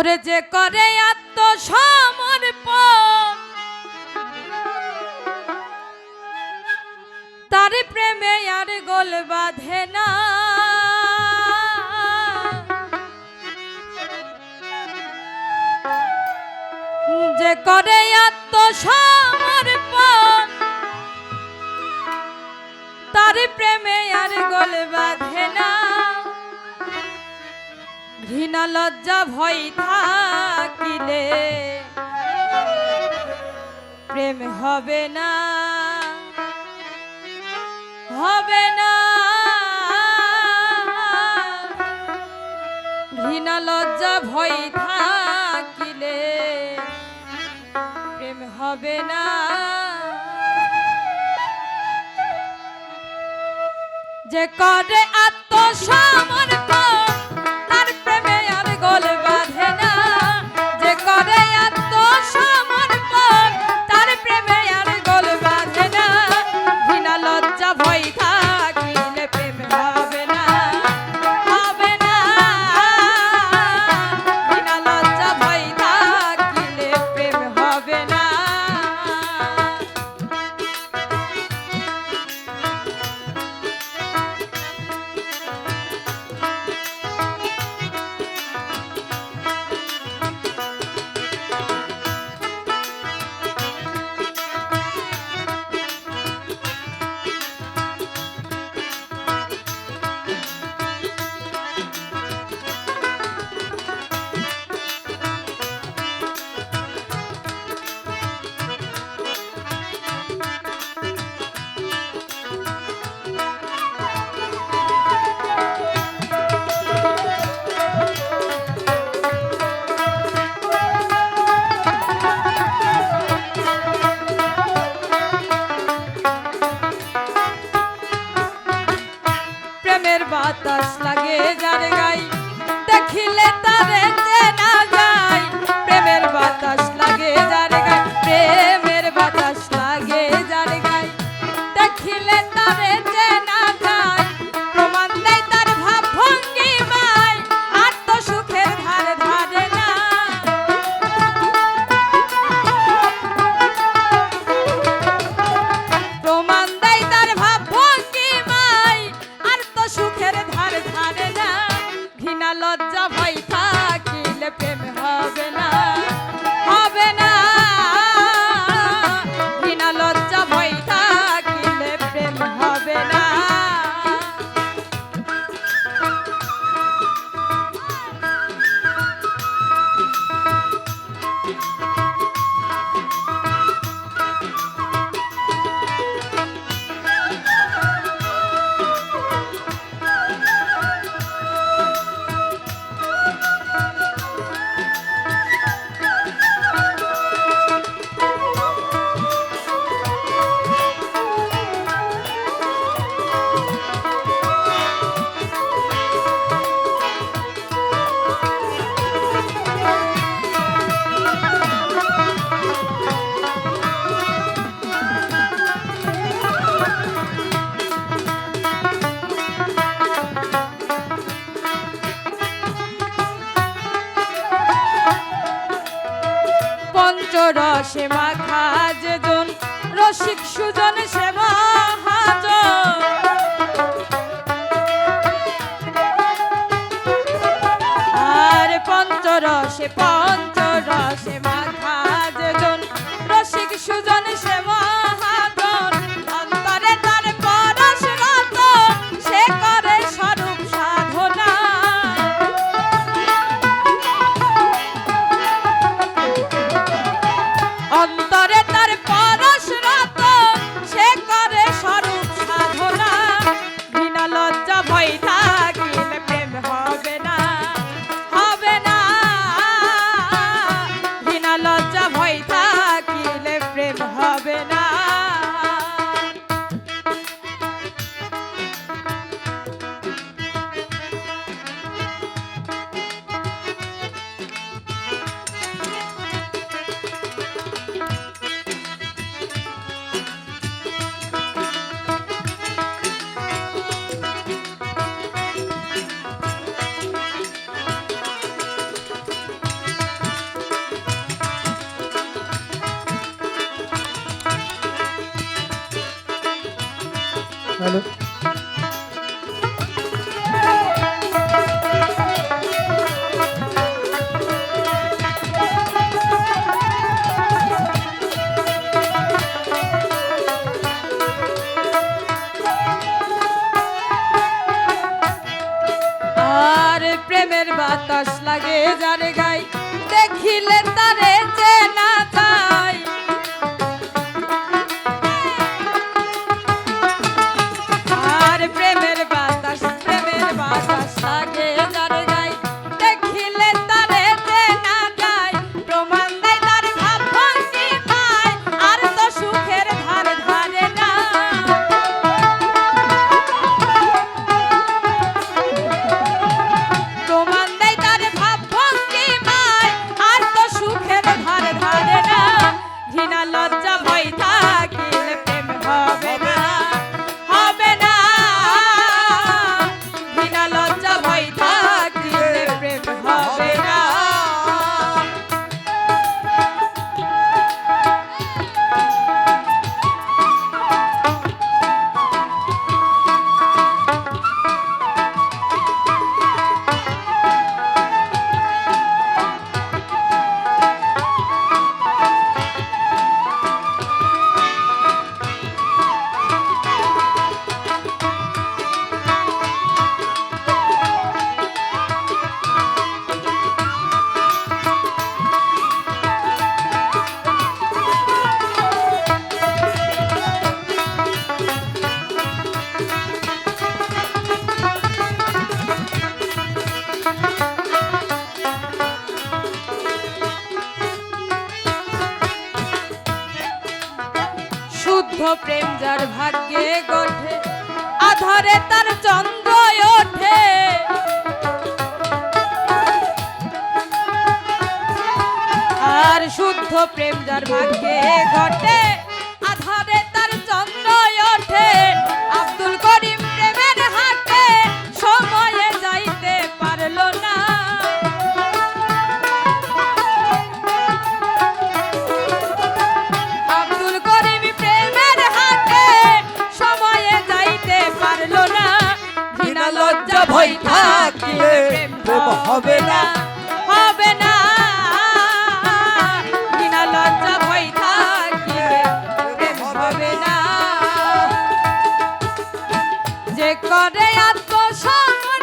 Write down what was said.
ওরে যে করে আত্মসমর্পণ তার প্রেমে আর গোল বাঁধে না। যে করে আত্মসমর্পণ তার প্রেমে আর গোল বাঁধে না। ঘৃণা লজ্জা ভয় থাকিলে প্রেম হবে না, হবে না। ঘৃণা লজ্জা ভয় থাকিলে প্রেম হবে না। যে করে আত্মসমর্পণ তার প্রেমে আর গোল বাঁধে না। যে করে আত্মসমর্পণ তার প্রেমে আর গোল বাঁধে না। ঘৃণা লজ্জা ভয় থাকিলে প্রেম হবে না, হবে না। ঘৃণা লজ্জা ভয় থাকিলে প্রেম হবে না। বাতাস লাগে যার গাই দেখিলে তারে চেনা যায়। প্রেমের বাতাস লাগে যার গাই, প্রেমের বাতাস লাগে যার গাই দেখিলে তারে চেনা যায়। প্রমাণ দেয় তার ভাব ভঙ্গিমায় আত্মসুখের ধারে ধারে না। প্রমাণ দেয় তার ভাব ভঙ্গিমায় সুখের ধার ধারে না। ঘৃণা লজ্জা ভয় থাকিলে প্রেম হবে না, হবে না। ঘৃণা লজ্জা ভয় থাকিলে প্রেম হবে না। পঞ্চরসে মাখা যেজন রসিক সুজন সে মহাজন। আর পঞ্চরসে মাখা যেজন রসিক সুজন সে মহাজন। অন্তরে তার পরশ রতন সে করে স্বরূপ সাধনা। অন্তরে তার পরশ রতন সে করে স্বরূপ সাধনা। ঘৃণা লজ্জা ভয় থাকিলে প্রেম হবে না, হবে না। ঘৃণা লজ্জা ভয় থাকিলে প্রেম হবে না। হ্যালো আর প্রেমের বাতাস লাগে যার গাই দেখিলে তারে চেনা যায় আর প্রেমের বাতাস লাগে যার গাই দেখিলে তারে চেনা যায় প্রমাণ দেয় তার ভাব ভঙ্গি পায় আর তো সুখের ধার ধারে না প্রমাণ দেয় তার ভাব ভঙ্গি পায় আর তো সুখের ধার ধারে না ঘৃণা লজ্জা ভয় থাকিলে প্রেম হবে না হবে না ঘৃণা লজ্জা ভয় থাকিলে প্রেম হবে না শুদ্ধ প্রেম যার ভাগ্যে গঠে আধারে তার চন্দ্র ওঠে আর শুদ্ধ প্রেম যার ভাগ্যে ঘটে আধারে তার চন্দ্র ওঠে আব্দুল করিম প্রেমের হাটে সময়ে যাইতে পারলো না আব্দুল করিম প্রেমের হাটে সময়ে যাইতে পারলো না ঘৃণা লজ্জা ভয় থাকিলে প্রেম হবে না হবে না ঘৃণা লজ্জা ভয় থাকিলে প্রেম হবে না যে করে আত্মসমর্পণ